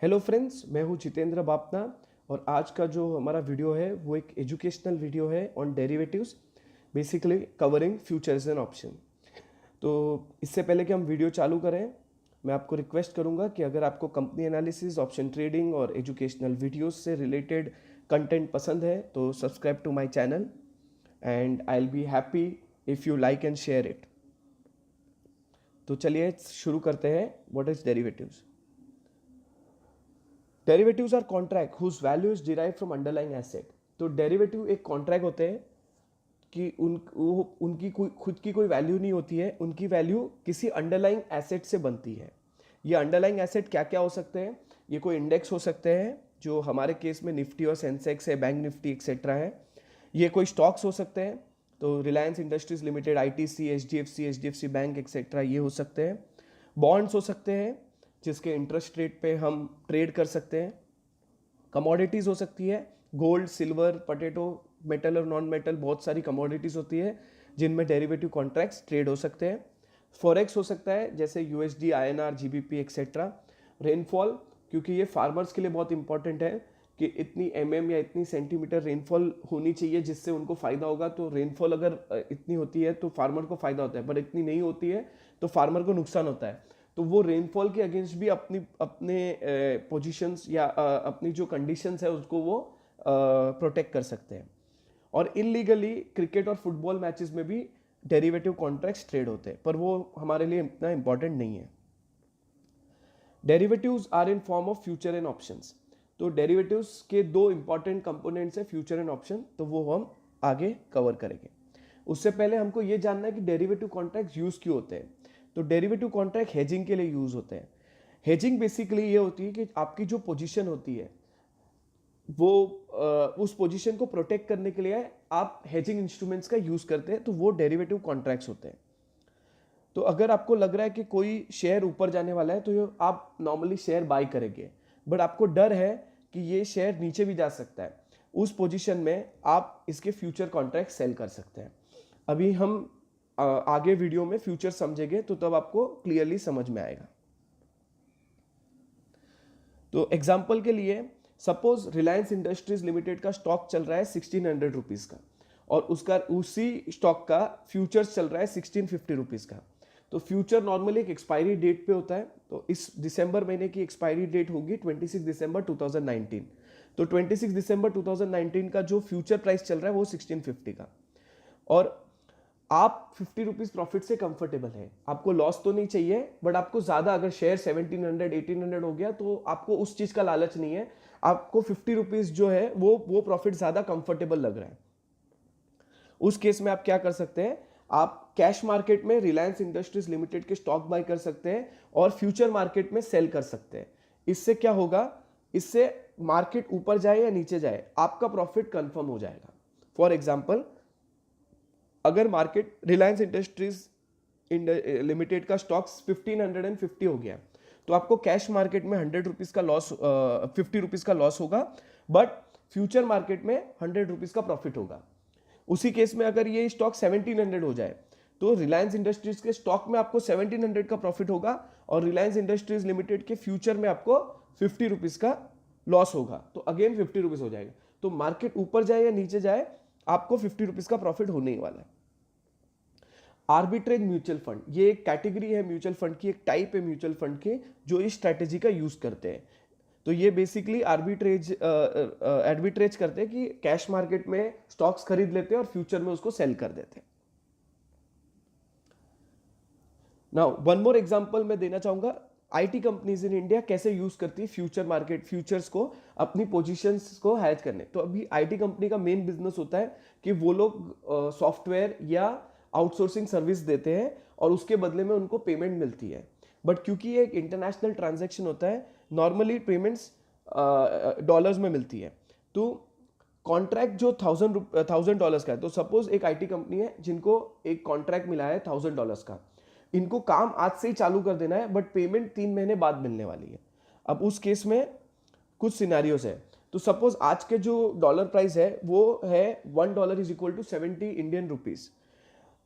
Hello friends, मैं हूं जितेंद्र बापना और आज का जो हमारा वीडियो है वो एक एजुकेशनल वीडियो है on derivatives, basically covering futures and option. तो इससे पहले कि हम वीडियो चालू करें, मैं आपको रिक्वेस्ट करूंगा कि अगर आपको कंपनी एनालिसिस, ऑप्शन ट्रेडिंग और एजुकेशनल वीडियोस से रिलेटेड कंटेंट पसंद है तो subscribe to my channel and I will be happy if you like and share it. तो चलिए शुरू करते हैं। What is derivatives? Derivatives are contract whose value is derive from underlying asset. तो डेरिवेटिव एक कॉन्ट्रैक्ट होते हैं कि उनकी कोई खुद की कोई वैल्यू नहीं होती है, उनकी वैल्यू किसी अंडरलाइंग एसेट से बनती है। ये अंडरलाइंग एसेट क्या क्या हो सकते हैं? ये कोई इंडेक्स हो सकते हैं, जो हमारे केस में निफ्टी और सेंसेक्स है, बैंक निफ्टी एक्सेट्रा है। ये कोई स्टॉक्स हो सकते हैं, तो Reliance industries limited, ITC, HDFC bank etcetera ये हो सकते हैं। बॉन्ड्स हो सकते हैं जिसके इंटरेस्ट रेट पे हम ट्रेड कर सकते हैं। कमोडिटीज़ हो सकती है, गोल्ड, सिल्वर, पोटैटो, मेटल और नॉन मेटल, बहुत सारी कमोडिटीज़ होती है जिनमें डेरिवेटिव कॉन्ट्रैक्ट्स ट्रेड हो सकते हैं। फॉरेक्स हो सकता है जैसे USD, INR, GBP etcetera. Rainfall, क्योंकि ये फार्मर्स के लिए बहुत इंपॉर्टेंट है कि इतनी या इतनी सेंटीमीटर रेनफॉल होनी चाहिए जिससे उनको फ़ायदा होगा। तो रेनफॉल अगर इतनी होती है तो फार्मर को फ़ायदा होता है, पर इतनी नहीं होती है तो फार्मर को नुकसान होता है। तो वो रेनफॉल के अगेंस्ट भी अपने पोजीशंस या अपनी जो कंडीशंस है उसको वो प्रोटेक्ट कर सकते हैं। और इलीगली क्रिकेट और फुटबॉल मैचेस में भी डेरिवेटिव कॉन्ट्रैक्ट्स ट्रेड होते हैं, पर वो हमारे लिए इतना इंपॉर्टेंट नहीं है। Derivatives are in form of future and options. तो डेरिवेटिव्स के दो इंपॉर्टेंट कंपोनेंट्स है, फ्यूचर एंड ऑप्शन, तो वो हम आगे कवर करेंगे। उससे पहले हमको ये जानना है कि डेरिवेटिव कॉन्ट्रैक्ट यूज क्यों होते हैं। तो डेरिवेटिव कॉन्ट्रैक्ट हेजिंग के लिए यूज होते हैं। हेजिंग बेसिकली ये होती है कि आपकी जो पोजीशन होती है वो उस पोजीशन को प्रोटेक्ट करने के लिए आप हेजिंग इंस्ट्रूमेंट्स का यूज करते हैं, तो वो डेरिवेटिव कॉन्ट्रैक्ट्स होते हैं। तो अगर आपको लग रहा है कि कोई शेयर ऊपर जाने वाला है तो आप नॉर्मली शेयर बाय करेंगे, बट आपको डर है कि ये शेयर नीचे भी जा सकता है, उस पोजीशन में आप इसके फ्यूचर कॉन्ट्रैक्ट सेल कर सकते हैं। अभी हम आगे वीडियो में फ्यूचर समझेंगे तो तब आपको क्लियरली समझ में आएगा। तो एग्जाम्पल के लिए सपोज रिलायंस इंडस्ट्रीज लिमिटेड का स्टॉक चल रहा है 1600 रुपीज का और उसका उसी स्टॉक का फ्यूचर्स चल रहा है 1650 रुपीज का। तो फ्यूचर नॉर्मली एक एक्सपायरी डेट पे होता है, तो इस दिसंबर महीने की एक्सपायरी डेट होगी 26 दिसंबर 2019। तो 26 दिसंबर 2019 का जो फ्यूचर प्राइस चल रहा है वो 1650 का, और आप 50 रुपीज प्रॉफिट से कंफर्टेबल है। आपको लॉस तो नहीं चाहिए, बट आपको ज्यादा, अगर शेयर 1700 1800 हो गया तो आपको उस चीज का लालच नहीं है। आपको 50 रुपीज जो है वो प्रॉफिट ज्यादा कंफर्टेबल लग रहा है। उस केस में आप क्या कर सकते हैं, आप कैश मार्केट में रिलायंस इंडस्ट्रीज लिमिटेड के स्टॉक बाय कर सकते हैं और फ्यूचर मार्केट में सेल कर सकते हैं। इससे क्या होगा, इससे मार्केट ऊपर जाए या नीचे जाए आपका प्रॉफिट कंफर्म हो जाएगा। फॉर एग्जाम्पल, अगर मार्केट रिलायंस इंडस्ट्रीज लिमिटेड का स्टॉक 1550 हो गया तो आपको कैश मार्केट में 100 रुपीज का लॉस, 50 रुपीज का लॉस होगा, बट फ्यूचर मार्केट में 100 रुपीज का प्रॉफिट होगा। उसी केस में अगर ये स्टॉक 1700 हो जाए तो रिलायंस इंडस्ट्रीज के स्टॉक में आपको 1700 का प्रॉफिट होगा और रिलायंस इंडस्ट्रीज लिमिटेड के फ्यूचर में आपको 50 रुपीज का लॉस होगा, तो अगेन 50 रुपीज हो जाएगा। तो मार्केट ऊपर जाए या नीचे जाए आपको 50 रुपीज का प्रॉफिट होने ही वाला है। आर्बिट्रेज म्यूचुअल फंड, ये एक कैटेगरी है म्यूचुअल फंड की, एक टाइप है म्यूचुअल फंड के जो इस स्ट्रैटेजी का यूज करते हैं। तो ये बेसिकली आर्बिट्रेज करते हैं कि कैश मार्केट में स्टॉक्स खरीद लेते हैं और फ्यूचर में उसको सेल कर देते हैं। नाउ वन मोर एग्जांपल मैं देना चाहूंगा, आईटी कंपनीज इन इंडिया कैसे यूज करती है फ्यूचर मार्केट, फ्यूचर्स को अपनी पोजीशंस को हैज करने। तो अभी आईटी कंपनी का मेन बिजनेस होता है कि वो लोग सॉफ्टवेयर या आउटसोर्सिंग सर्विस देते हैं और उसके बदले में उनको पेमेंट मिलती है। बट क्योंकि ये एक इंटरनेशनल ट्रांजैक्शन होता है, नॉर्मली पेमेंट्स डॉलर्स में मिलती है। तो कॉन्ट्रैक्ट जो $1000 का है, तो सपोज एक आईटी कंपनी है जिनको एक कॉन्ट्रैक्ट मिला है $1000 का, इनको काम आज से ही चालू कर देना है, बट पेमेंट 3 महीने बाद मिलने वाली है। अब उस केस में कुछ सिनेरियोस है। तो सपोज आज के जो डॉलर प्राइस है वो है $1 is equal to 70 Indian rupees.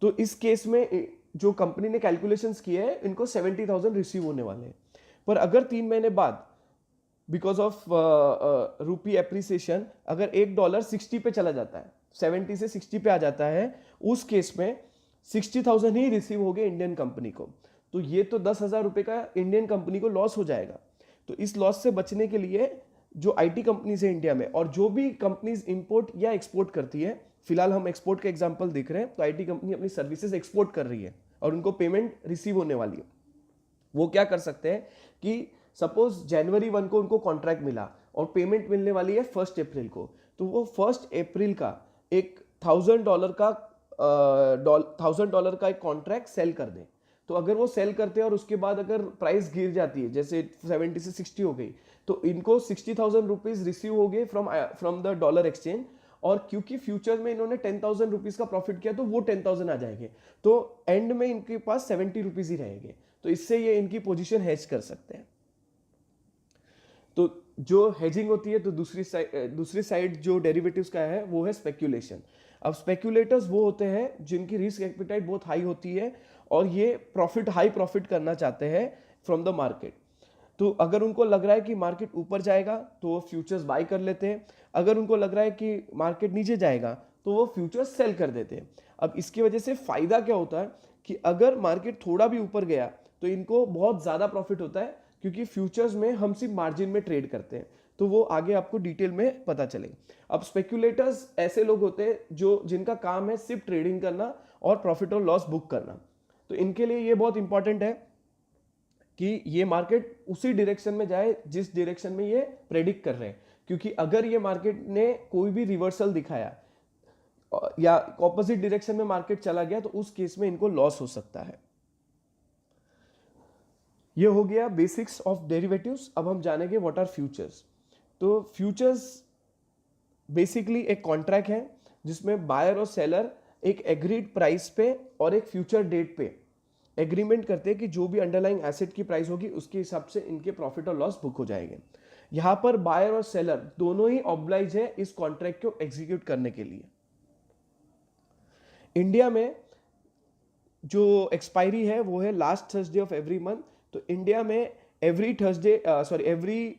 तो इस केस में जो कंपनी ने कैलकुलेशंस किए हैं, इनको 70,000 रिसीव होने वाले हैं। पर अगर 3 महीने बाद बिकॉज ऑफ रूपी एप्रिसिएशन अगर $1 60 पे चला जाता है, 70 से 60 पे आ जाता है, उस केस में 60,000 ही रिसीव हो गए इंडियन कंपनी को। तो ये तो 10,000 रुपये का इंडियन कंपनी को लॉस हो जाएगा। तो इस लॉस से बचने के लिए जो आईटी कंपनीज है इंडिया में, और जो भी कंपनीज इंपोर्ट या एक्सपोर्ट करती है, फिलहाल हम एक्सपोर्ट का एग्जांपल देख रहे हैं, तो आईटी कंपनी अपनी सर्विसेज एक्सपोर्ट कर रही है और उनको पेमेंट रिसीव होने वाली है। वो क्या कर सकते हैं कि सपोज जनवरी 1 को उनको कॉन्ट्रैक्ट मिला और पेमेंट मिलने वाली है 1 अप्रैल को, तो वो 1 अप्रैल का एक $1,000 का एक कॉन्ट्रैक्ट सेल कर दें। तो अगर वो सेल करते हैं और उसके बाद अगर प्राइस गिर जाती है, जैसे 70 से 60 हो गई, तो इनको 60,000 रुपीज रिसीव हो गए फ्रॉम द डॉलर एक्सचेंज। और क्योंकि फ्यूचर में इन्होंने 10,000 रुपीज का प्रॉफिट किया, तो वो 10,000 आ जाएंगे, तो एंड में इनके पास 70 रुपीज ही रहेंगे। तो इससे ये इनकी पोजीशन हेज कर सकते हैं। तो जो हेजिंग होती है, तो दूसरी साइड जो डेरिवेटिव्स का है वो है स्पेक्यूलेशन। अब स्पेक्यूलेटर्स वो होते हैं जिनकी रिस्क एपिटाइट बहुत हाई होती है और ये हाई प्रॉफिट करना चाहते हैं फ्रॉम द मार्केट। तो अगर उनको लग रहा है कि मार्केट ऊपर जाएगा तो वो फ्यूचर्स बाय कर लेते हैं, अगर उनको लग रहा है कि मार्केट नीचे जाएगा तो वो फ्यूचर्स सेल कर देते हैं। अब इसकी वजह से फायदा क्या होता है कि अगर मार्केट थोड़ा भी ऊपर गया तो इनको बहुत ज़्यादा प्रॉफिट होता है, क्योंकि फ्यूचर्स में हम सिर्फ मार्जिन में ट्रेड करते हैं। तो वो आगे आपको डिटेल में पता चलेगा। अब स्पेक्यूलेटर्स ऐसे लोग होते हैं जिनका काम है सिर्फ ट्रेडिंग करना और प्रॉफिट और लॉस बुक करना। तो इनके लिए ये बहुत इंपॉर्टेंट है कि ये मार्केट उसी डायरेक्शन में जाए जिस डायरेक्शन में ये प्रेडिक्ट कर रहे हैं, क्योंकि अगर ये मार्केट ने कोई भी रिवर्सल दिखाया या ऑपोजिट डायरेक्शन में मार्केट चला गया तो उस केस में इनको लॉस हो सकता है। ये हो गया बेसिक्स ऑफ डेरिवेटिव्स। अब हम जानेंगे व्हाट आर फ्यूचर्स। तो फ्यूचर्स बेसिकली एक कॉन्ट्रैक्ट है जिसमें बायर और सेलर एक एग्रीड प्राइस पे और एक फ्यूचर डेट पे एग्रीमेंट करते हैं कि जो भी अंडरलाइंग एसेट की प्राइस होगी उसके हिसाब से इनके प्रॉफिट और लॉस बुक हो जाएंगे। यहां पर बायर और सेलर दोनों ही ऑब्लाइज है इस कॉन्ट्रैक्ट को एग्जीक्यूट करने के लिए। इंडिया में जो एक्सपायरी है वो है last Thursday of every month. तो इंडिया में एवरी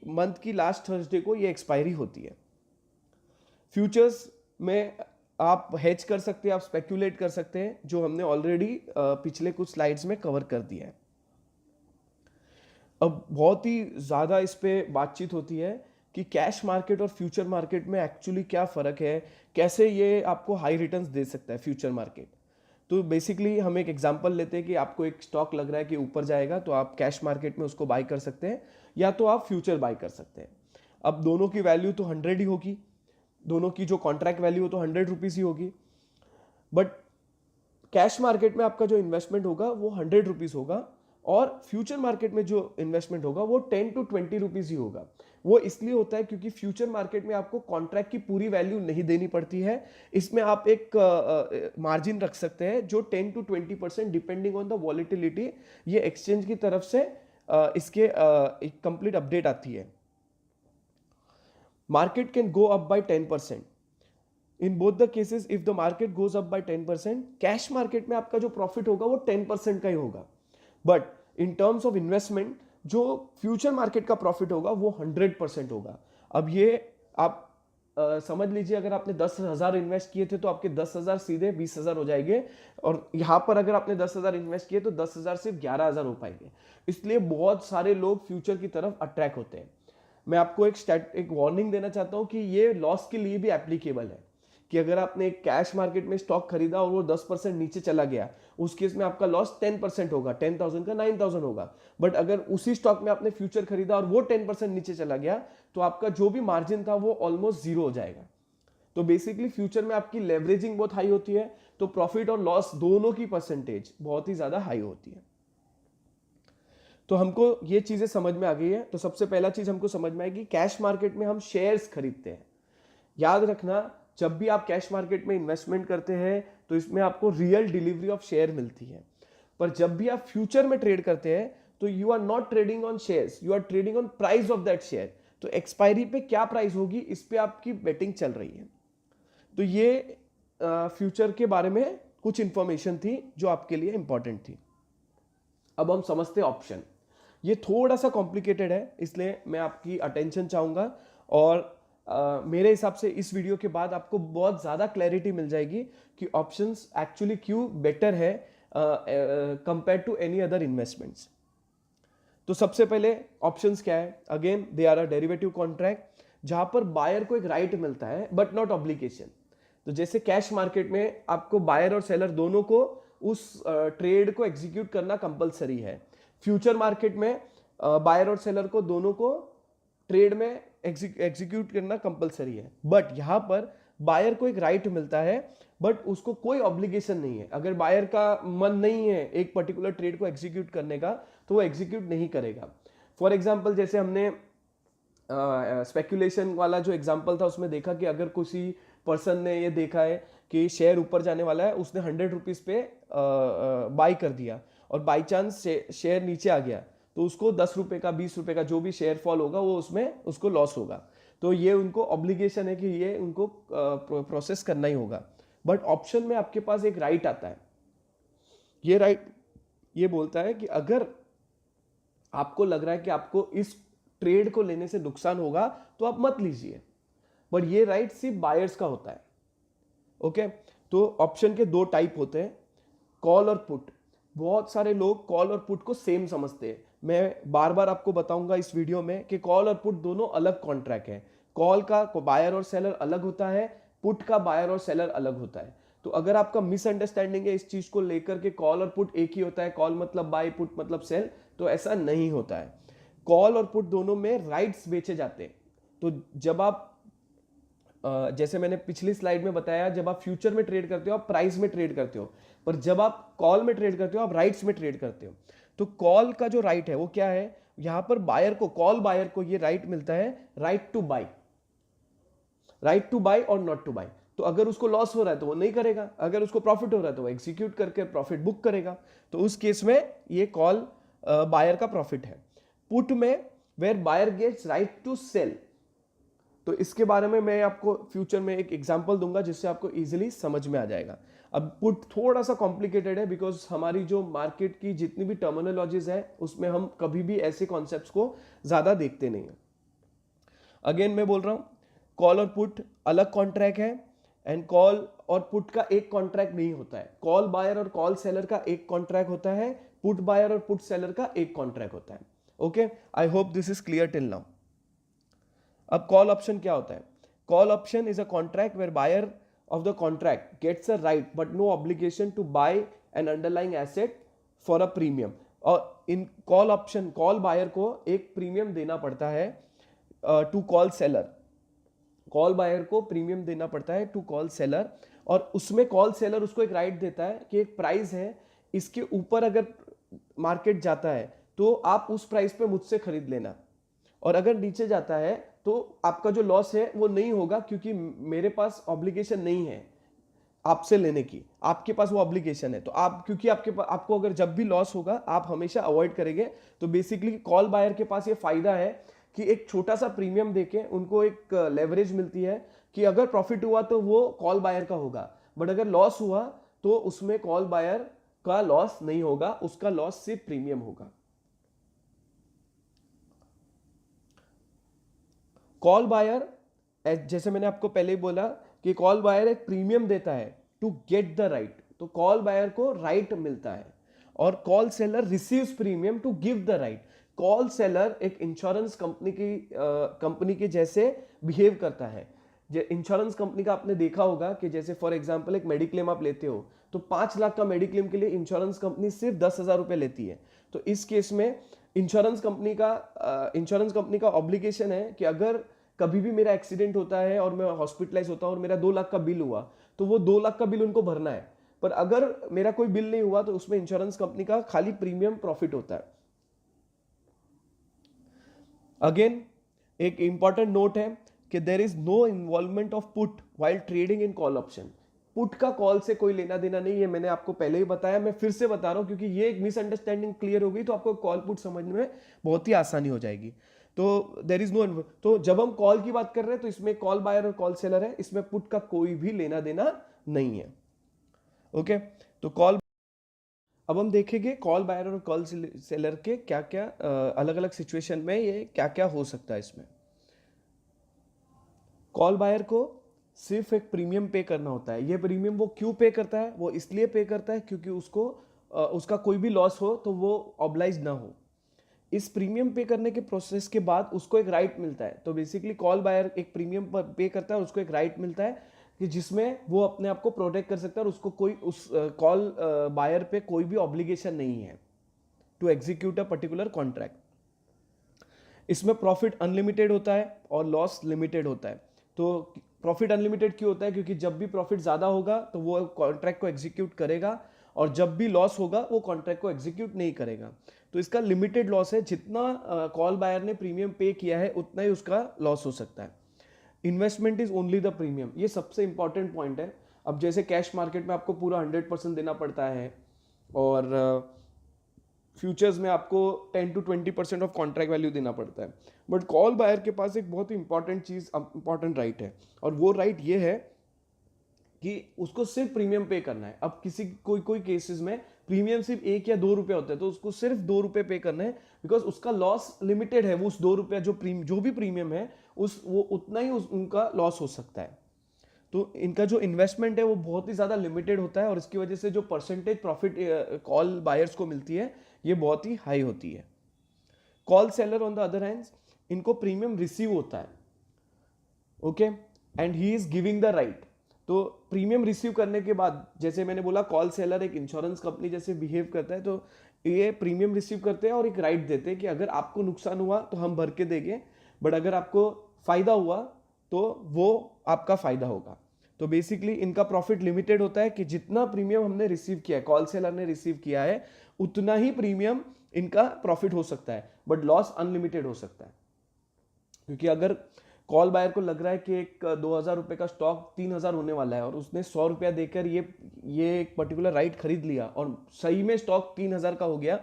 मंथ की लास्ट थर्सडे को ये एक्सपायरी होती है। फ्यूचर्स में आप हेज कर सकते हैं, आप स्पेक्यूलेट कर सकते हैं, जो हमने ऑलरेडी पिछले कुछ स्लाइड्स में कवर कर दिया है। अब बहुत ही ज़्यादा इस पे बातचीत होती है कि कैश मार्केट और फ्यूचर मार्केट में एक्चुअली क्या फ़र्क है, कैसे ये आपको हाई रिटर्न्स दे सकता है फ्यूचर मार्केट। तो बेसिकली हम एक एग्जांपल लेते हैं कि आपको एक स्टॉक लग रहा है कि ऊपर जाएगा, तो आप कैश मार्केट में उसको बाय कर सकते हैं या तो आप फ्यूचर बाय कर सकते हैं। अब दोनों की वैल्यू तो 100 ही होगी, दोनों की जो कॉन्ट्रैक्ट वैल्यू हो तो 100 रुपीज़ ही होगी। बट कैश मार्केट में आपका जो इन्वेस्टमेंट होगा वो 100 रुपीज़ होगा और फ्यूचर मार्केट में जो इन्वेस्टमेंट होगा वो 10 to 20 रुपीज़ ही होगा। वो इसलिए होता है क्योंकि फ्यूचर मार्केट में आपको कॉन्ट्रैक्ट की पूरी वैल्यू नहीं देनी पड़ती है। इसमें आप एक मार्जिन रख सकते हैं जो 10 to 20% depending on the volatility, ये एक्सचेंज की तरफ से इसके एक कंप्लीट अपडेट आती है। Market can go up by 10%। In both the cases if the market goes up by 10%, cash market में आपका जो प्रॉफिट होगा वो 10% का ही होगा। But in terms of investment जो फ्यूचर मार्केट का प्रॉफिट होगा वो 100% होगा। अब ये आप समझ लीजिए, अगर आपने 10,000 इन्वेस्ट किए थे तो आपके 10,000 सीधे 20,000 हो जाएंगे, और यहां पर अगर आपने 10,000 इन्वेस्ट किए तो 10,000 सिर्फ 11,000 हो पाएंगे। इसलिए बहुत सारे लोग फ्यूचर की तरफ अट्रैक्ट होते हैं। मैं आपको एक वार्निंग देना चाहता हूं कि ये लॉस के लिए भी एप्लीकेबल है कि अगर आपने एक कैश मार्केट में स्टॉक खरीदा और वो 10% नीचे चला गया, उस केस में आपका लॉस 10% होगा, 10,000 का 9,000 होगा। बट अगर उसी स्टॉक में आपने फ्यूचर खरीदा और वो 10% नीचे चला गया तो आपका जो भी मार्जिन था वो ऑलमोस्ट जीरो हो जाएगा। तो बेसिकली फ्यूचर में आपकी लेवरेजिंग बहुत हाई होती है, तो प्रॉफिट और लॉस दोनों की परसेंटेज बहुत ही ज्यादा हाई होती है। तो हमको ये चीजें समझ में आ गई है। तो सबसे पहला चीज हमको समझ में आएगी, कैश मार्केट में हम शेयर्स खरीदते हैं। याद रखना, जब भी आप कैश मार्केट में इन्वेस्टमेंट करते हैं तो इसमें आपको रियल डिलीवरी ऑफ शेयर मिलती है। पर जब भी आप फ्यूचर में ट्रेड करते हैं तो you are not trading on shares, you are trading on price of that share. तो एक्सपायरी पे क्या प्राइस होगी इस पे आपकी बेटिंग चल रही है। तो ये फ्यूचर के बारे में कुछ इंफॉर्मेशन थी जो आपके लिए इंपॉर्टेंट थी। अब हम समझते हैं ऑप्शन। ये थोड़ा सा कॉम्प्लिकेटेड है, इसलिए मैं आपकी अटेंशन चाहूँगा। और मेरे हिसाब से इस वीडियो के बाद आपको बहुत ज़्यादा क्लैरिटी मिल जाएगी कि ऑप्शंस एक्चुअली क्यों बेटर है compare to any other investments. तो सबसे पहले ऑप्शंस क्या है? Again they are a derivative contract, जहां पर बायर को एक राइट मिलता है बट नॉट ऑब्लिगेशन। तो जैसे कैश मार्केट में आपको बायर और सेलर दोनों को उस ट्रेड को एग्जीक्यूट करना कंपलसरी है। फ्यूचर मार्केट में बायर और सेलर को दोनों को ट्रेड में एग्जीक्यूट करना कंपलसरी है, बट यहां पर बायर को एक राइट मिलता है बट उसको कोई ऑब्लिगेशन नहीं है। अगर बायर का मन नहीं है एक पर्टिकुलर ट्रेड को एग्जीक्यूट करने का तो वो एग्जीक्यूट नहीं करेगा। फॉर एग्जाम्पल जैसे हमने स्पेक्यूलेशन वाला जो एग्जाम्पल था उसमें देखा कि अगर किसी पर्सन ने ये देखा है कि शेयर ऊपर जाने वाला है, उसने 100 रुपीज पे बाई कर दिया और बाई चांस शेयर नीचे आ गया तो उसको 10 रुपए का 20 रुपए का जो भी शेयर फॉल होगा वो उसमें उसको लॉस होगा। तो ये उनको ऑब्लिगेशन है कि ये उनको प्रोसेस करना ही होगा। बट ऑप्शन में आपके पास एक राइट आता है। ये राइट ये बोलता है कि अगर आपको लग रहा है कि आपको इस ट्रेड को लेने से नुकसान होगा तो आप मत लीजिए, बट ये राइट सिर्फ बायर्स का होता है। ओके, तो ऑप्शन के दो टाइप होते हैं, कॉल और पुट। बहुत सारे लोग कॉल और पुट को सेम समझते हैं। मैं बार बार आपको बताऊंगा इस वीडियो में कि कॉल और पुट दोनों अलग कॉन्ट्रैक्ट है। कॉल का बायर और सेलर अलग होता है, पुट का बायर और सेलर अलग होता है। तो अगर आपका मिसअंडरस्टैंडिंग है इस चीज को लेकर के कॉल और पुट एक ही होता है, कॉल मतलब बाय, पुट मतलब सेल, तो ऐसा नहीं होता है। कॉल और पुट दोनों में राइट्स बेचे जाते हैं। तो जब आप जैसे मैंने पिछली स्लाइड में बताया, जब आप फ्यूचर में ट्रेड करते हो आप प्राइस में ट्रेड करते हो, पर जब आप कॉल में ट्रेड करते हो आप राइट्स में ट्रेड करते हो। तो कॉल का जो राइट है वो क्या है? यहां पर बायर को, कॉल बायर को ये राइट मिलता है, right to buy, right to buy और नॉट टू बाय। तो अगर उसको लॉस हो रहा है तो वो नहीं करेगा, अगर उसको प्रॉफिट हो रहा है तो वो एग्जीक्यूट करके प्रॉफिट बुक करेगा। तो उस केस में ये कॉल बायर का प्रॉफिट है। पुट में where buyer gets right to sell, तो इसके बारे में मैं आपको फ्यूचर में एक एग्जांपल दूंगा जिससे आपको इजीली समझ में आ जाएगा। अब पुट थोड़ा सा कॉम्प्लिकेटेड है बिकॉज हमारी जो मार्केट की जितनी भी टर्मिनोलॉजीज है उसमें हम कभी भी ऐसे कॉन्सेप्ट्स को ज्यादा देखते नहीं है। अगेन मैं बोल रहा हूं, कॉल और पुट अलग कॉन्ट्रैक्ट है, एंड कॉल और पुट का एक कॉन्ट्रैक्ट नहीं होता है। कॉल बायर और कॉल सेलर का एक कॉन्ट्रैक्ट होता है, पुट बायर और पुट सेलर का एक कॉन्ट्रैक्ट होता है। Okay, I hope this is clear till now. अब कॉल ऑप्शन क्या होता है? Call option is a contract where buyer of the contract gets a right but no obligation to buy an underlying asset for a premium. और in call option, call buyer को एक premium देना पड़ता है to call seller. Call buyer को premium देना पड़ता है टू कॉल सेलर, और उसमें कॉल सेलर उसको एक राइट देता है कि एक प्राइस है, इसके ऊपर अगर मार्केट जाता है तो आप उस प्राइस पे मुझसे खरीद लेना, और अगर नीचे जाता है तो आपका जो लॉस है वो नहीं होगा क्योंकि मेरे पास ऑब्लिगेशन नहीं है आपसे लेने की, आपके पास वो ऑब्लिगेशन है। तो आप, क्योंकि आपको अगर जब भी लॉस होगा आप हमेशा अवॉइड करेंगे। तो बेसिकली कॉल बायर के पास ये फायदा है कि एक छोटा सा प्रीमियम देके उनको एक लेवरेज मिलती है कि अगर प्रॉफिट हुआ तो वो कॉल बायर का होगा, बट अगर लॉस हुआ तो उसमें कॉल बायर का लॉस नहीं होगा, उसका लॉस सिर्फ प्रीमियम होगा। कॉल बायर, जैसे मैंने आपको पहले ही बोला कि कॉल बायर एक प्रीमियम देता है टू गेट द राइट, तो कॉल बायर को राइट मिलता है, और call seller receives premium to give the right. Call seller एक इंश्योरेंस कंपनी के जैसे बिहेव करता है। इंश्योरेंस कंपनी का आपने देखा होगा कि जैसे फॉर एग्जांपल एक मेडिक्लेम आप लेते हो तो 5 लाख का मेडिक्लेम के लिए इंश्योरेंस कंपनी सिर्फ 10,000 रुपए लेती है। तो इस केस में इंश्योरेंस कंपनी का ऑब्लिगेशन है कि अगर कभी भी मेरा एक्सीडेंट होता है और मैं हॉस्पिटलाइज होता हूं और मेरा 2 लाख का बिल हुआ तो वो 2 लाख का बिल उनको भरना है। पर अगर मेरा कोई बिल नहीं हुआ तो उसमें इंश्योरेंस कंपनी का खाली प्रीमियम प्रॉफिट होता है। अगेन एक इंपॉर्टेंट नोट है कि there is no involvement of put while trading in call option. Put का कॉल से कोई लेना देना नहीं है, मैंने आपको पहले ही बताया, मैं फिर से बता रहा हूं क्योंकि ये एक मिसअंडरस्टैंडिंग क्लियर हो गई तो आपको कॉल पुट समझने में बहुत ही आसानी हो जाएगी। तो देयर इज नो, तो जब हम कॉल की बात कर रहे हैं तो इसमें कॉल बायर और कॉल सेलर है, इसमें पुट का कोई भी लेना देना नहीं है। ओके, तो कॉल अब हम देखेंगे कॉल बायर और कॉल सेलर के क्या क्या अलग अलग सिचुएशन में ये क्या क्या हो सकता है। इसमें कॉल बायर को सिर्फ एक प्रीमियम पे करना होता है। ये प्रीमियम वो क्यों पे करता है? वो इसलिए पे करता है क्योंकि उसको उसका कोई भी लॉस हो तो वो ऑब्लाइज ना हो। इस प्रीमियम पे करने के प्रोसेस के बाद उसको एक राइट मिलता है। तो बेसिकली कॉल बायर एक प्रीमियम पर पे करता है और उसको एक राइट मिलता है कि जिसमें वो अपने आप को प्रोटेक्ट कर सकता है और उसको कोई उस कॉल बायर पे कोई भी ऑब्लिगेशन नहीं है to execute a particular contract. इसमें प्रॉफिट अनलिमिटेड होता है और लॉस लिमिटेड होता है। तो प्रॉफिट अनलिमिटेड क्यों होता है? क्योंकि जब भी प्रॉफिट ज़्यादा होगा तो वो कॉन्ट्रैक्ट को एग्जीक्यूट करेगा और जब भी लॉस होगा वो कॉन्ट्रैक्ट को एग्जीक्यूट नहीं करेगा। तो इसका लिमिटेड लॉस है। जितना कॉल बायर ने प्रीमियम पे किया है उतना ही उसका लॉस हो सकता है। Investment is only the premium, ये सबसे इंपॉर्टेंट पॉइंट है। अब जैसे कैश मार्केट में आपको पूरा 100% देना पड़ता है और फ्यूचर्स में आपको 10 to 20% ऑफ कॉन्ट्रैक्ट वैल्यू देना पड़ता है। बट कॉल बायर के पास एक बहुत ही इंपॉर्टेंट चीज, इंपॉर्टेंट राइट है और वो राइट ये है कि उसको सिर्फ प्रीमियम पे करना है। अब किसी कोई कोई केसेस में प्रीमियम सिर्फ 1 या 2 रुपए होता है तो उसको सिर्फ 2 रुपए पे करना है बिकॉज उसका लॉस लिमिटेड है। वो उस 2 रुपया जो भी प्रीमियम है वो उतना ही उनका लॉस हो सकता है। तो इनका जो इन्वेस्टमेंट है वो बहुत ही ज़्यादा लिमिटेड होता है और इसकी वजह से जो परसेंटेज प्रॉफिट कॉल बायर्स को मिलती है ये बहुत ही हाई होती है। Call seller on the other hand, इनको प्रीमियम रिसीव होता है, okay, and he is giving the right. तो प्रीमियम रिसीव करने के बाद, जैसे मैंने बोला कॉल सेलर एक इंश्योरेंस कंपनी जैसे बिहेव करता है, तो ये प्रीमियम रिसीव करते हैं और एक राइट देते हैं कि अगर आपको नुकसान हुआ तो हम भर के देंगे, बट अगर आपको फायदा हुआ तो वो आपका फायदा होगा। तो बेसिकली इनका प्रॉफिट लिमिटेड होता है कि जितना प्रीमियम हमने रिसीव किया है, कॉल सेलर ने रिसीव किया है, उतना ही प्रीमियम इनका प्रॉफिट हो सकता है, बट लॉस अनलिमिटेड हो सकता है। क्योंकि अगर कॉल बायर को लग रहा है कि एक 2,000 रुपए का स्टॉक 3,000 होने वाला है और उसने 100 रुपया देकर ये एक पर्टिकुलर राइट खरीद लिया और सही में स्टॉक 3,000 का हो गया,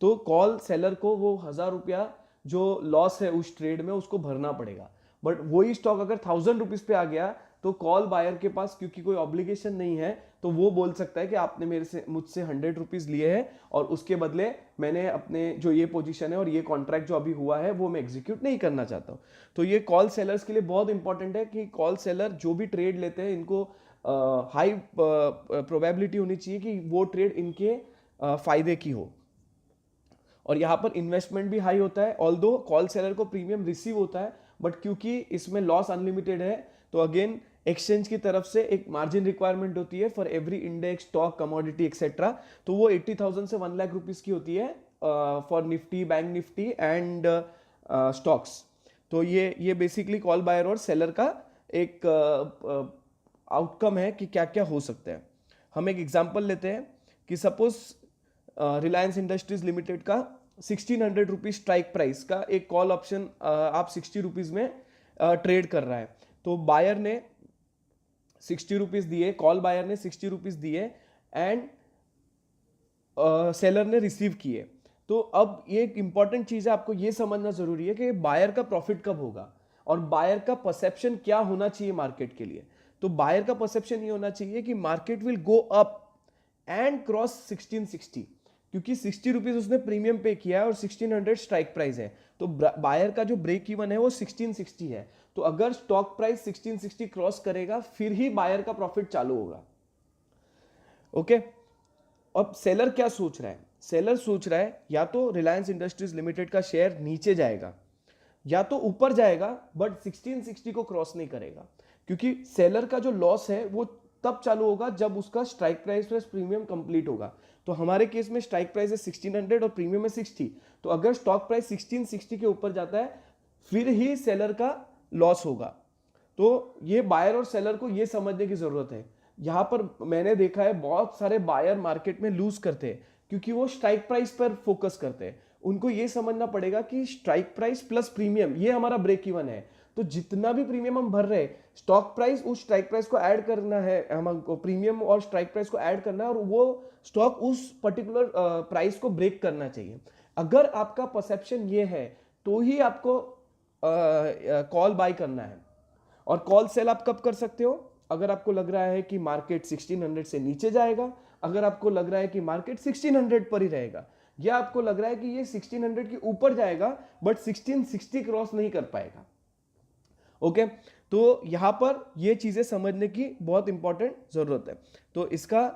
तो कॉल सेलर को वो 1,000 रुपया जो लॉस है उस ट्रेड में उसको भरना पड़ेगा। बट वही स्टॉक अगर 1,000 रुपीज पे आ गया तो कॉल बायर के पास क्योंकि कोई ऑब्लिगेशन नहीं है तो वो बोल सकता है कि आपने मुझसे 100 रुपीज लिए हैं और उसके बदले मैंने अपने जो ये पोजीशन है और ये कॉन्ट्रैक्ट जो अभी हुआ है वो मैं एग्जीक्यूट नहीं करना चाहता हूँ। तो ये कॉल सेलर्स के लिए बहुत इंपॉर्टेंट है कि कॉल सेलर जो भी ट्रेड लेते हैं इनको हाई प्रोबेबिलिटी होनी चाहिए कि वो ट्रेड इनके फायदे की हो। और यहाँ पर इन्वेस्टमेंट भी हाई होता है। ऑल्दो कॉल सेलर को प्रीमियम रिसीव होता है बट क्योंकि इसमें लॉस अनलिमिटेड है तो अगेन एक्सचेंज की तरफ से एक मार्जिन रिक्वायरमेंट होती है for every index, stock, commodity etcetera. तो वो 80,000 से 1 लाख रुपीज की होती है for Nifty, bank Nifty and stocks. तो ये बेसिकली कॉल बायर और सेलर का एक आउटकम है कि क्या क्या हो सकता है। हम एक एग्जांपल लेते हैं कि सपोज रिलायंस इंडस्ट्रीज लिमिटेड का 1,600 रुपीज स्ट्राइक प्राइस का एक कॉल ऑप्शन आप 60 रुपीज में ट्रेड कर रहा है। तो बायर ने 60 रुपीज दिए, कॉल बायर ने 60 रुपीज दिए एंड सेलर ने रिसीव किए। तो अब ये एक इंपॉर्टेंट चीज है, आपको ये समझना जरूरी है कि बायर का प्रॉफिट कब होगा और बायर का परसेप्शन क्या होना चाहिए मार्केट के लिए। तो बायर का परसेप्शन ये होना चाहिए कि market will go up and cross 1660, क्योंकि 60 रुपीज उसने प्रीमियम पे किया है और 1,600 स्ट्राइक प्राइस है। तो बायर का जो ब्रेक इवन है वो 1660 है। तो अगर स्टॉक प्राइस 1660 क्रॉस करेगा फिर ही बायर का प्रॉफिट चालू होगा, ओके। अब सेलर क्या सोच रहा है? सेलर सोच रहा है या तो रिलायंस इंडस्ट्रीज लिमिटेड का शेयर नीचे जाएगा या तो ऊपर जाएगा बट 1660 को क्रॉस नहीं करेगा, क्योंकि सेलर का जो लॉस है वो तब चालू होगा जब उसका strike price plus premium complete होगा। तो हमारे केस में स्ट्राइक प्राइस है 1,600 और प्रीमियम है 60। तो अगर स्टॉक प्राइस 1,660 के ऊपर जाता है फिर ही सेलर का लॉस होगा। तो ये बायर और सेलर को ये समझने की जरूरत है। यहां पर मैंने देखा है बहुत सारे बायर मार्केट में लूज करते हैं क्योंकि वो स्ट्राइक प्राइस पर फोकस करते हैं। उनको ये समझना पड़ेगा कि स्ट्राइक प्राइस प्लस प्रीमियम ये हमारा ब्रेक इवन है। तो जितना भी प्रीमियम हम भर रहे हैं, स्टॉक प्राइस उस स्ट्राइक प्राइस को ऐड करना है, हमको प्रीमियम और स्ट्राइक प्राइस को ऐड करना है और वो स्टॉक उस पर्टिकुलर प्राइस को ब्रेक करना चाहिए। अगर आपका परसेप्शन ये है तो ही आपको कॉल बाय करना है। और कॉल सेल आप कब कर सकते हो? अगर आपको लग रहा है कि मार्केट 1,600 से नीचे जाएगा अगर आपको लग रहा है कि मार्केट 1600 पर ही रहेगा, या आपको लग रहा है कि ये 1600 के ऊपर जाएगा बट 1660 क्रॉस नहीं कर पाएगा। ओके, तो यहां पर ये चीजें समझने की बहुत इंपॉर्टेंट जरूरत है। तो इसका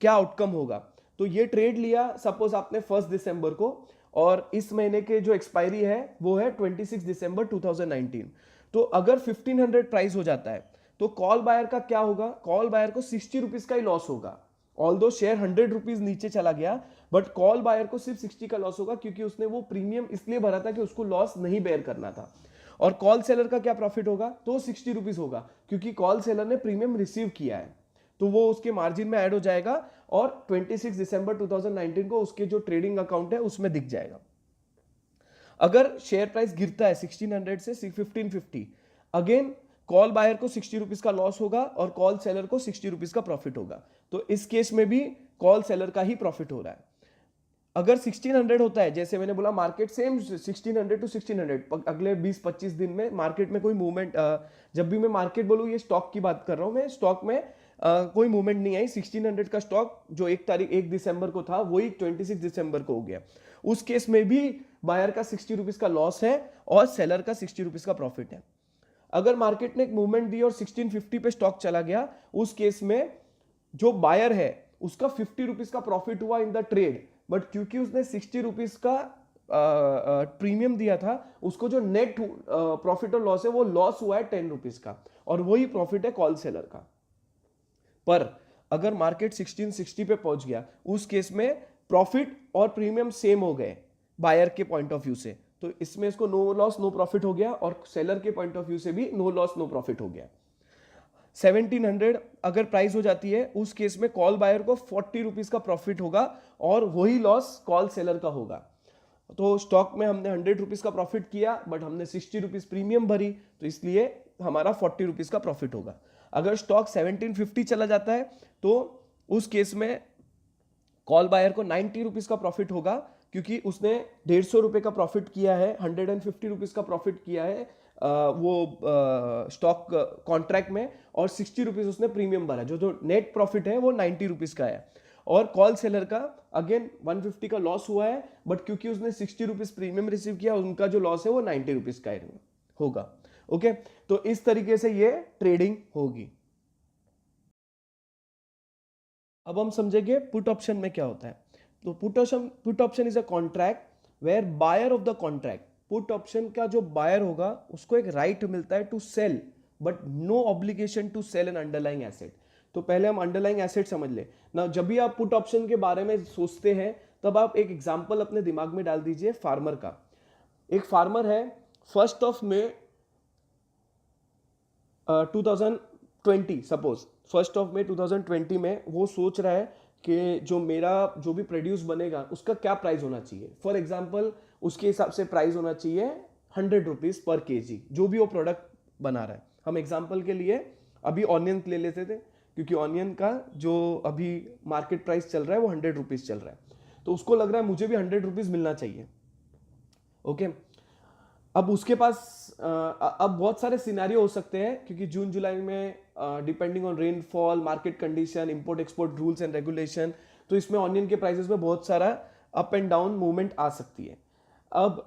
क्या आउटकम होगा, तो ये ट्रेड लिया सपोज आपने 1 दिसंबर को, और इस महीने के जो एक्सपायरी है वो है 26 दिसंबर 2019। तो अगर 1500 प्राइस हो जाता है तो कॉल बायर का क्या होगा, कॉल बायर को 60 रुपीज का ही लॉस होगा। ऑल्दो शेयर 100 रुपीज नीचे चला गया बट कॉल बायर को सिर्फ 60 का लॉस होगा, क्योंकि उसने वो प्रीमियम इसलिए भरा था कि उसको लॉस नहीं बेयर करना था। और कॉल सेलर का क्या प्रॉफिट होगा, तो 60 रुपीज होगा, क्योंकि कॉल सेलर ने प्रीमियम रिसीव किया है, तो वो उसके मार्जिन में ऐड हो जाएगा और 26 दिसंबर 2019 को उसके जो ट्रेडिंग अकाउंट है उसमें दिख जाएगा। अगर शेयर प्राइस गिरता है 1600 से 1550, अगेन कॉल बायर को 60 रुपीज का लॉस होगा और कॉल सेलर को 60 रुपीज का प्रॉफिट होगा। तो इस केस में भी कॉल सेलर का ही प्रॉफिट हो रहा है। अगर 1600 होता है, जैसे मैंने बोला मार्केट सेम 1600 टू 1600, अगले 20-25 दिन में मार्केट में कोई मूवमेंट, जब भी मैं मार्केट बोलूँ ये स्टॉक की बात कर रहा हूँ मैं, स्टॉक में कोई मूवमेंट नहीं आई। 1600 का स्टॉक जो 1 दिसंबर को था वही 26 दिसंबर को हो गया। उस केस में भी बायर का 60 रुपीज का लॉस है और सेलर का 60 रुपीज का प्रॉफिट है। अगर मार्केट ने एक मूवमेंट दी और 1650 पे स्टॉक चला गया, उस केस में जो बायर है उसका 50 रुपीज का प्रॉफिट हुआ इन द ट्रेड, बट क्योंकि उसने 60 रुपीज का प्रीमियम दिया था, उसको जो नेट प्रॉफिट और लॉस है वो लॉस हुआ है 10 रुपीज का, और वही प्रॉफिट है कॉल सेलर का। पर अगर मार्केट 1660 पे पहुंच गया, उस केस में प्रॉफिट और प्रीमियम सेम हो गए बायर के पॉइंट ऑफ व्यू से, तो इसमें इसको नो लॉस नो प्रॉफिट हो गया, और सेलर के पॉइंट ऑफ व्यू से भी नो लॉस नो प्रॉफिट हो गया। 1700 अगर प्राइस हो जाती है, उस केस में कॉल बायर को 40 रुपीज का प्रॉफिट होगा और वही लॉस कॉल सेलर का होगा। तो स्टॉक में हमने 100 रुपीज का प्रॉफिट किया बट हमने 60 रुपीज प्रीमियम भरी, तो इसलिए हमारा 40 रुपीज का प्रॉफिट होगा। अगर स्टॉक 1750 चला जाता है तो उस केस में कॉल बायर को 90 रुपीज का प्रॉफिट होगा, क्योंकि उसने 150 रुपए का प्रॉफिट किया है, 150 रुपीज का प्रॉफिट किया है वो स्टॉक कॉन्ट्रैक्ट में, और 60 रुपीज उसने प्रीमियम भरा, जो नेट प्रॉफिट है वो 90 रुपीज का है। और कॉल सेलर का अगेन 150 का लॉस हुआ है, बट क्योंकि उसने 60 रुपीज प्रीमियम रिसीव किया, उनका जो लॉस है वो 90 रुपीज का होगा। ओके, तो इस तरीके से ये ट्रेडिंग होगी। अब हम समझेंगे पुट ऑप्शन में क्या होता है। तो put option is a contract where buyer of the contract, put option का जो बायर होगा उसको एक राइट मिलता है to sell, but no obligation to sell an underlying asset. तो पहले हम अंडरलाइंग एसेट समझ ले ना। जब भी आप पुट ऑप्शन के बारे में सोचते हैं तब आप एक एग्जांपल अपने दिमाग में डाल दीजिए फार्मर का। एक फार्मर है, 1 मई 2020, सपोज 1 मई 2020 में वो सोच रहा है कि जो मेरा जो भी प्रोड्यूस बनेगा उसका क्या प्राइस होना चाहिए। फॉर एग्जांपल उसके हिसाब से प्राइस होना चाहिए 100 रुपीज पर केजी, जो भी वो प्रोडक्ट बना रहा है। हम एग्जांपल के लिए अभी ऑनियन ले लेते थे, क्योंकि ऑनियन का जो अभी मार्केट प्राइस चल रहा है वो 100 रुपीज चल रहा है, तो उसको लग रहा है मुझे भी 100 रुपीज मिलना चाहिए। ओके, अब उसके पास अब बहुत सारे सिनेरियो हो सकते हैं, क्योंकि जून जुलाई में depending on rainfall, market condition, import export rules and regulation, तो इसमें ऑनियन के प्राइसेस में बहुत सारा अप एंड डाउन मूवमेंट आ सकती है। अब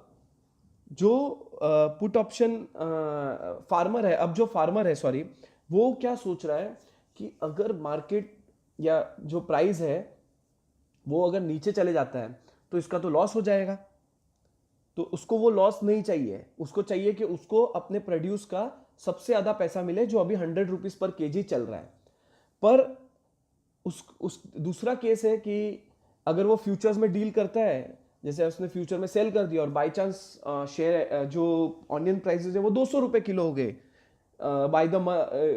जो पुट ऑप्शन फार्मर है, अब जो फार्मर है सॉरी, वो क्या सोच रहा है कि अगर मार्केट या जो प्राइस है वो अगर नीचे चले जाता है तो इसका तो लॉस हो जाएगा, तो उसको वो लॉस नहीं चाहिए, उसको चाहिए कि उसको अपने प्रोड्यूस का सबसे ज्यादा पैसा मिले, जो अभी 100 रुपीज पर केजी चल रहा है। पर उस दूसरा केस है कि अगर वो फ्यूचर्स में डील करता है, जैसे उसने फ्यूचर में सेल कर दिया और बाय चांस शेयर जो ऑनियन प्राइसेस है वो 200 रुपए किलो हो गए by the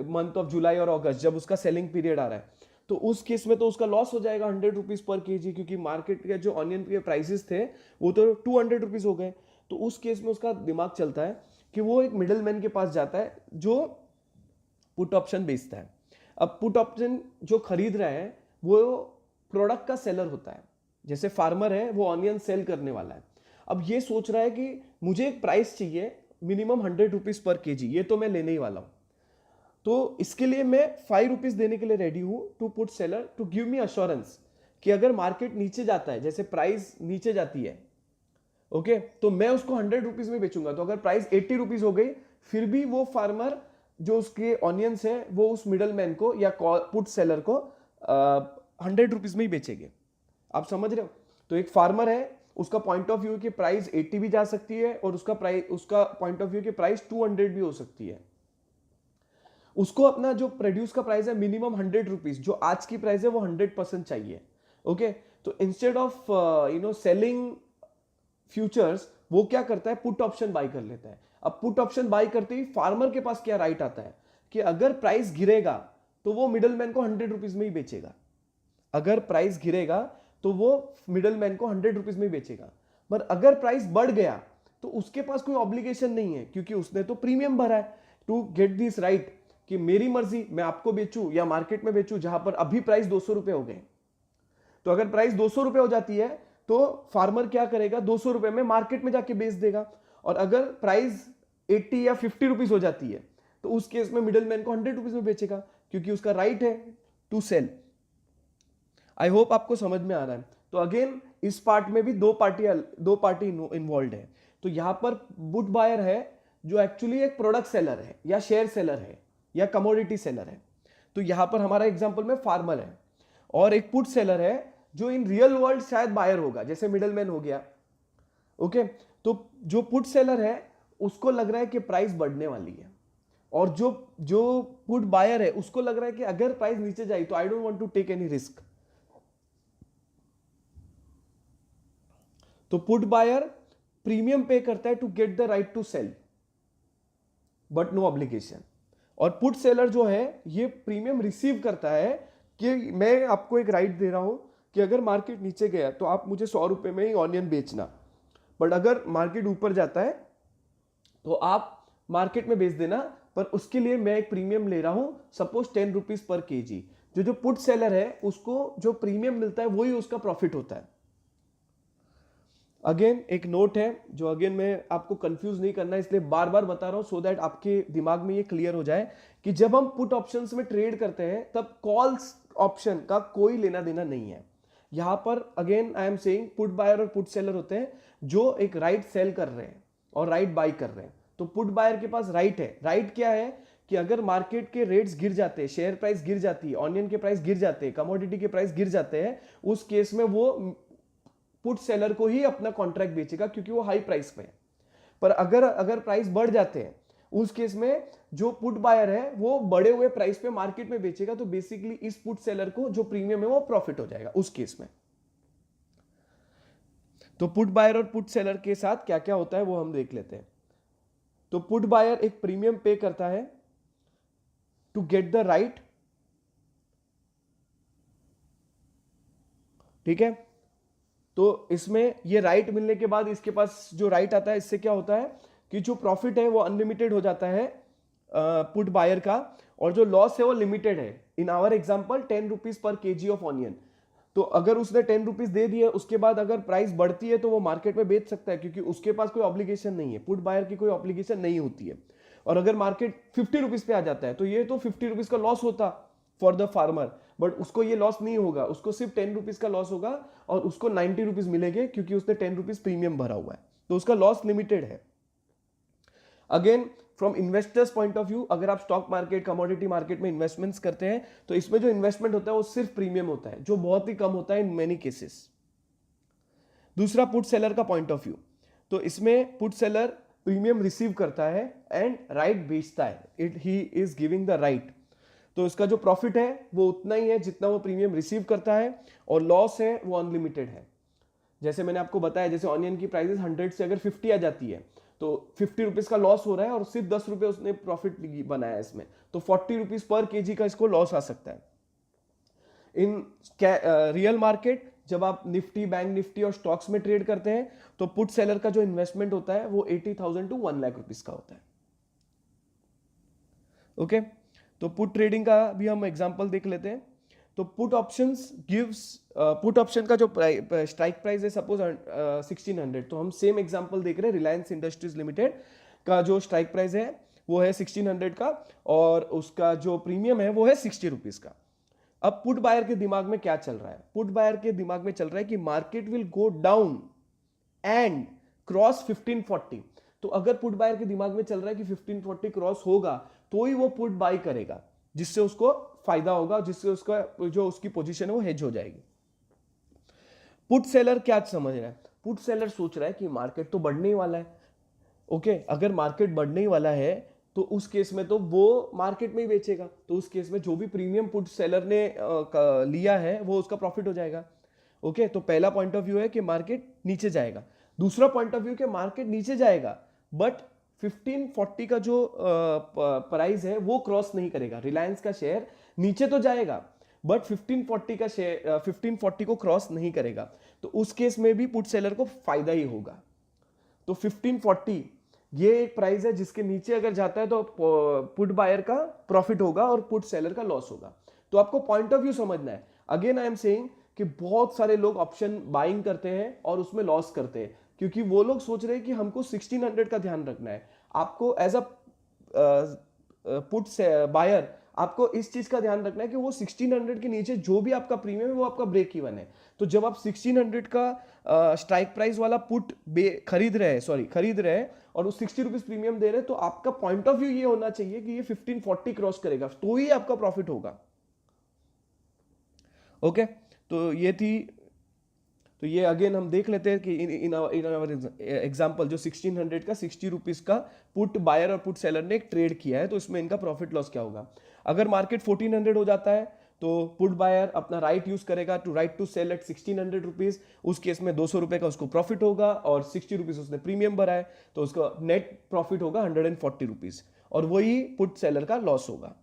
month of July और अगस्त, जब उसका सेलिंग पीरियड आ रहा है, तो उस केस में तो उसका लॉस हो जाएगा 100 रुपीज पर केजी, क्योंकि मार्केट के जो ऑनियन के प्राइसेस थे वो तो 200 रुपीज हो गए। तो उस केस में उसका दिमाग चलता है कि वो एक मिडिल मैन के पास जाता है जो पुट ऑप्शन बेचता है। अब पुट ऑप्शन जो खरीद रहा है वो प्रोडक्ट का सेलर होता है, जैसे फार्मर है वो ऑनियन सेल करने वाला है। अब ये सोच रहा है कि मुझे एक प्राइस चाहिए मिनिमम 100 रुपीज पर केजी, ये तो मैं लेने ही वाला हूं, तो इसके लिए मैं 5 रुपीज देने के लिए रेडी हूं to put seller to give me assurance कि अगर मार्केट नीचे जाता है, जैसे प्राइस नीचे जाती है, ओके, तो मैं उसको 100 रुपीज में बेचूंगा। तो अगर प्राइस 80 रुपीज हो गई, फिर भी वो फार्मर जो उसके ऑनियंस है वो उस मिडल मैन को या पुट सेलर को 100 रुपीज में ही बेचेंगे। आप समझ रहे हो? तो एक फार्मर है, उसका पॉइंट ऑफ व्यू कि प्राइस 80 भी जा सकती है और उसका पॉइंट ऑफ व्यू कि प्राइस 200 भी हो सकती है। उसको अपना जो प्रोड्यूस का प्राइस है मिनिमम 100 रुपीज, जो आज की प्राइस है वो 100% चाहिए। ओके, तो इंस्टेड ऑफ सेलिंग फ्यूचर्स, वो क्या करता है, पुट ऑप्शन बाय कर लेता है। अब पुट ऑप्शन बाय करते ही फार्मर के पास क्या राइट आता है कि अगर प्राइस गिरेगा तो वो मिडलमैन को 100 रुपीज में ही बेचेगा। अगर प्राइस गिरेगा तो वो मिडलमैन को 100 रुपीज में ही बेचेगा। पर अगर प्राइस बढ़ गया तो उसके पास कोई ऑब्लिगेशन नहीं है, क्योंकि उसने तो प्रीमियम भरा है टू गेट दिस राइट कि मेरी मर्जी मैं आपको बेचूं या मार्केट में बेचूं, जहां पर अभी प्राइस 200 रुपए हो गए। तो अगर प्राइस 200 रुपए हो जाती है तो फार्मर क्या करेगा, 200 रुपए में मार्केट में जाके बेच देगा। और अगर प्राइस 80 या 50 रुपीज हो जाती है तो उस केस में मिडलमैन को 100 रुपीज में बेचेगा, क्योंकि उसका राइट है टू सेल। आई होप आपको समझ में आ रहा है। तो अगेन इस पार्ट में भी दो पार्टी इन्वॉल्व है। तो यहां पर पुट बायर है जो एक्चुअली एक प्रोडक्ट सेलर है या शेयर सेलर है या कमोडिटी सेलर है। तो यहां पर हमारा एग्जांपल में फार्मर है, और एक पुट सेलर है जो इन रियल वर्ल्ड शायद बायर होगा, जैसे मिडलमैन हो गया। ओके, तो जो पुट सेलर है उसको लग रहा है कि प्राइस बढ़ने वाली है, और जो जो पुट बायर है उसको लग रहा है कि अगर प्राइस नीचे जाए तो I don't want to take any risk. तो पुट बायर प्रीमियम पे करता है to get the right to sell but no obligation, और पुट सेलर जो है ये प्रीमियम रिसीव करता है कि मैं आपको एक राइट दे रहा हूं कि अगर मार्केट नीचे गया तो आप मुझे 100 रुपए में ही ऑनियन बेचना, बट अगर मार्केट ऊपर जाता है तो आप मार्केट में बेच देना, पर उसके लिए मैं एक प्रीमियम ले रहा हूं, सपोज 10 रुपीज पर केजी। जो पुट सेलर है उसको जो प्रीमियम मिलता है वही उसका प्रॉफिट होता है। अगेन एक नोट है जो अगेन मैं आपको कंफ्यूज नहीं करना, इसलिए बार बार बता रहा हूं सो दैट आपके दिमाग में ये क्लियर हो जाए कि जब हम पुट ऑप्शंस में ट्रेड करते हैं तब कॉल्स ऑप्शन का कोई लेना देना नहीं है। यहां पर again I am saying put buyer और पुट सेलर होते हैं जो एक राइट सेल कर रहे हैं और राइट बाय कर रहे हैं। तो पुट बायर के पास राइट है। राइट क्या है कि अगर मार्केट के रेट्स गिर जाते हैं, शेयर प्राइस गिर जाती है, ऑनियन के प्राइस गिर जाते हैं, कमोडिटी के प्राइस गिर जाते हैं, उस केस में वो पुट सेलर को ही अपना कॉन्ट्रैक्ट बेचेगा क्योंकि वो हाई प्राइस पे है। पर अगर प्राइस बढ़ जाते हैं उस केस में जो पुट बायर है वो बढ़े हुए प्राइस पे मार्केट में बेचेगा, तो बेसिकली इस पुट सेलर को जो प्रीमियम है वो प्रॉफिट हो जाएगा उस केस में। तो पुट बायर और पुट सेलर के साथ क्या क्या होता है वो हम देख लेते हैं। तो पुट बायर एक प्रीमियम पे करता है टू गेट द राइट, ठीक है। तो इसमें ये राइट मिलने के बाद इसके पास जो राइट आता है, इससे क्या होता है कि जो प्रॉफिट है वो अनलिमिटेड हो जाता है पुट बायर का, और जो लॉस है वो लिमिटेड है। In our example 10 rupees per KG of onion. तो अगर उसने 10 रुपीज दे दिए, उसके बाद अगर प्राइस बढ़ती है तो वो मार्केट में बेच सकता है क्योंकि उसके पास कोई ऑब्लिगेशन नहीं है, पुट बायर की कोई ऑब्लिगेशन नहीं होती है। और अगर मार्केट 50 रुपीज पे आ जाता है तो ये तो 50 रुपीज का लॉस होता फॉर द फार्मर, बट उसको ये लॉस नहीं होगा, उसको सिर्फ 10 रुपीज का लॉस होगा और उसको 90 रुपीज मिलेंगे क्योंकि उसने 10 रुपीज प्रीमियम भरा हुआ है, तो उसका लॉस लिमिटेड है। Again from investors point of view, अगर आप स्टॉक मार्केट, कमोडिटी मार्केट में इन्वेस्टमेंट्स करते हैं तो इसमें जो इन्वेस्टमेंट होता है वो सिर्फ प्रीमियम होता है, जो बहुत ही कम होता है इन मेनी केसेस। दूसरा पुट सेलर का पॉइंट ऑफ व्यू, तो इसमें पुट सेलर प्रीमियम रिसीव करता है एंड राइट बेचता है, it he is giving the right. तो इसका जो प्रॉफिट है वो उतना ही है जितना वो प्रीमियम रिसीव करता है, और लॉस है वो अनलिमिटेड है। जैसे मैंने आपको बताया, जैसे ऑनियन की प्राइसेस 100 से अगर 50 आ जाती है तो 50 रुपीज का लॉस हो रहा है और सिर्फ 10 रुपए उसने प्रॉफिट बनाया इसमें, तो 40 रुपीज पर केजी का इसको लॉस आ सकता है। इन रियल मार्केट जब आप निफ्टी, बैंक निफ्टी और स्टॉक्स में ट्रेड करते हैं तो पुट सेलर का जो इन्वेस्टमेंट होता है वो 80,000 टू 1 लाख रुपीज का होता है। ओके, तो पुट ट्रेडिंग का भी हम एग्जांपल देख लेते हैं। तो put options gives, put option का जो स्ट्राइक प्राइस है सपोज 1600, तो हम सेम एग्जांपल देख रहे हैं, रिलायंस इंडस्ट्रीज लिमिटेड का जो स्ट्राइक प्राइस है वो है 1600 का और उसका जो प्रीमियम है वो है 60 रुपीज का। अब पुट बायर के दिमाग में क्या चल रहा है? पुट बायर के दिमाग में चल रहा है कि market will go down and cross 1540। तो अगर पुट बायर के दिमाग में चल रहा है कि 1540 क्रॉस होगा तो ही वो पुट बाय करेगा, जिससे उसको फायदा होगा, जिससे उसका जो उसकी पोजीशन है वो हेज हो जाएगी। पुट सेलर क्या समझ रहा है? पुट सेलर सोच रहा है कि मार्केट तो बढ़ने ही वाला है। ओके, अगर मार्केट बढ़ने ही वाला है तो उस केस में तो वो मार्केट में ही बेचेगा, तो उस केस में जो भी प्रीमियम पुट सेलर ने लिया है वो उसका प्रॉफिट हो जाएगा। ओके, तो पहला पॉइंट ऑफ व्यू है कि मार्केट नीचे जाएगा। दूसरा पॉइंट ऑफ व्यू कि मार्केट नीचे जाएगा बट 1540 का जो प्राइस है वो क्रॉस नहीं करेगा। रिलायंस का शेयर नीचे तो जाएगा बट 1540 का शेयर 1540 को क्रॉस नहीं करेगा, तो उस केस में भी पुट सेलर को फायदा ही होगा। तो 1540 ये एक प्राइस है जिसके नीचे अगर जाता है तो पुट बायर का प्रॉफिट होगा और पुट सेलर का लॉस होगा। तो आपको पॉइंट ऑफ व्यू समझना है। अगेन आई एम सेइंग कि बहुत सारे लोग ऑप्शन बाइंग करते हैं और उसमें लॉस करते हैं, क्योंकि वो लोग सोच रहे हैं कि हमको 1600 का ध्यान रखना है। आपको एज अ पुट बायर आपको इस चीज का ध्यान रखना है कि वो 1600 के नीचे जो भी आपका प्रीमियम है वो आपका ब्रेक इवन है। तो जब आप 1600 का स्ट्राइक प्राइस वाला पुट खरीद रहे हैं और उस 60 रुपीज प्रीमियम दे रहे हैं, तो आपका पॉइंट ऑफ व्यू ये होना चाहिए कि ये 1540 क्रॉस करेगा तो ही आपका प्रॉफिट होगा। ओके, तो ये थी। तो ये अगेन हम देख लेते हैं कि इन आवर एग्जांपल जो 1600 का 60 रुपीज का पुट बायर और पुट सेलर ने एक ट्रेड किया है, तो इसमें इनका प्रॉफिट लॉस क्या होगा। अगर मार्केट 1400 हो जाता है तो पुट बायर अपना राइट यूज करेगा to right to sell at 1600 rupees. उस केस में 200 रुपए का उसको प्रॉफिट होगा और 60 रुपीज उसने प्रीमियम भरा है, तो उसका नेट प्रॉफिट होगा 140 रुपीज और वही पुट सेलर का लॉस होगा।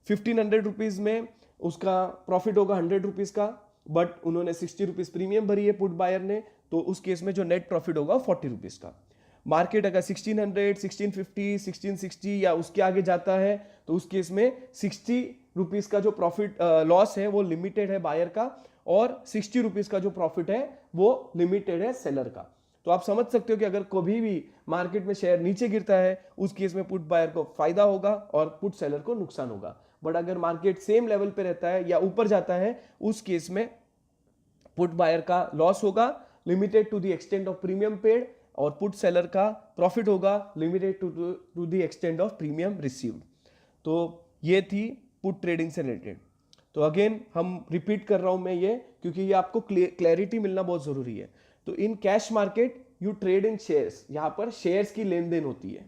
1500 रुपीज में उसका प्रॉफिट होगा 100 रुपीज का, बट उन्होंने 60 रुपीज प्रीमियम भरी है पुट बायर ने, तो उस केस में जो नेट प्रॉफिट होगा 40 रुपीज का। मार्केट अगर 1600, 1650, 1660 या उसके आगे जाता है तो उस केस में 60 रुपीज का जो प्रॉफिट लॉस है वो लिमिटेड है बायर का और 60 रुपीज का जो प्रॉफिट है वो लिमिटेड है सेलर का। तो आप समझ सकते हो कि अगर कभी भी मार्केट में शेयर नीचे गिरता है उस केस में पुट बायर को फायदा होगा और पुट सेलर को नुकसान होगा। बट अगर मार्केट सेम लेवल पे रहता है या ऊपर जाता है उस केस में पुट बायर का लॉस होगा limited to the extent of premium paid और पुट सेलर का प्रॉफिट होगा limited to the extent of premium received. तो ये थी पुट ट्रेडिंग से रिलेटेड। तो अगेन हम रिपीट कर रहा हूं मैं ये, क्योंकि ये आपको क्लैरिटी मिलना बहुत जरूरी है। तो in cash market you trade in shares, यहां पर शेयर्स की लेन देन होती है।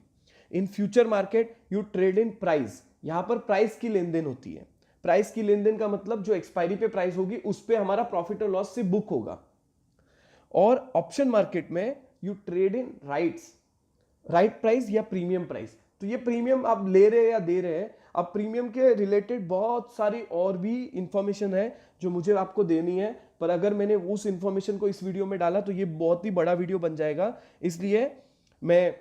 In future market you trade in price, यहां पर प्राइस की लेन देन होती है। प्राइस की लेन देन का मतलब जो एक्सपायरी पे प्राइस होगी उस पे हमारा प्रॉफिट और लॉस से बुक होगा। और ऑप्शन मार्केट में you trade in right price या प्रीमियम प्राइस। तो ये प्रीमियम आप ले रहे हैं या दे रहे हैं, अब प्रीमियम के रिलेटेड बहुत सारी और भी इंफॉर्मेशन है जो मुझे आपको देनी है, पर अगर मैंने उस इंफॉर्मेशन को इस वीडियो में डाला तो ये बहुत ही बड़ा वीडियो बन जाएगा, इसलिए मैं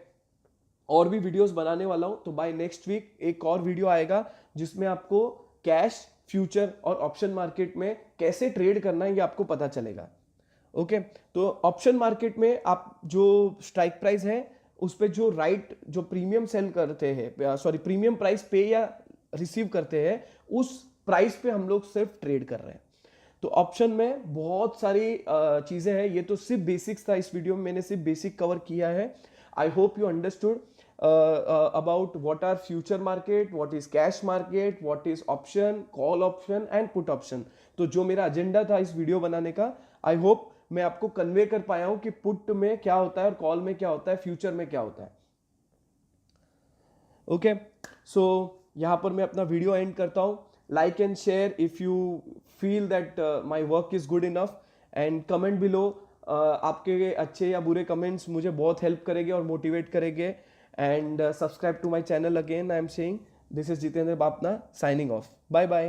और भी वीडियोस बनाने वाला हूं। तो बाय नेक्स्ट वीक एक और वीडियो आएगा जिसमें आपको कैश, फ्यूचर और ऑप्शन मार्केट में कैसे ट्रेड करना है ये आपको पता चलेगा। ओके, तो ऑप्शन मार्केट में आप जो स्ट्राइक प्राइस है उस पे जो जो प्रीमियम सेल करते हैं, प्रीमियम प्राइस पे या रिसीव करते हैं, उस प्राइस पे हम लोग सिर्फ ट्रेड कर रहे हैं। तो ऑप्शन में बहुत सारी चीजें हैं, ये तो सिर्फ बेसिक्स था, इस वीडियो में मैंने सिर्फ बेसिक कवर किया है। I hope you understood about what are future market, what is cash market, what is option, call option and put option। तो जो मेरा एजेंडा था इस वीडियो बनाने का, आई होप मैं आपको कन्वे कर पाया हूं कि पुट में क्या होता है और कॉल में क्या होता है, फ्यूचर में क्या होता है। ओके, सो यहां पर मैं अपना वीडियो एंड करता हूं। Like and share if you feel that my work is good enough and comment below. आपके अच्छे या बुरे कमेंट्स मुझे बहुत हेल्प करेंगे और मोटिवेट करेंगे। And subscribe to my channel again. I am saying this is Jitendra Bapna signing off. Bye bye.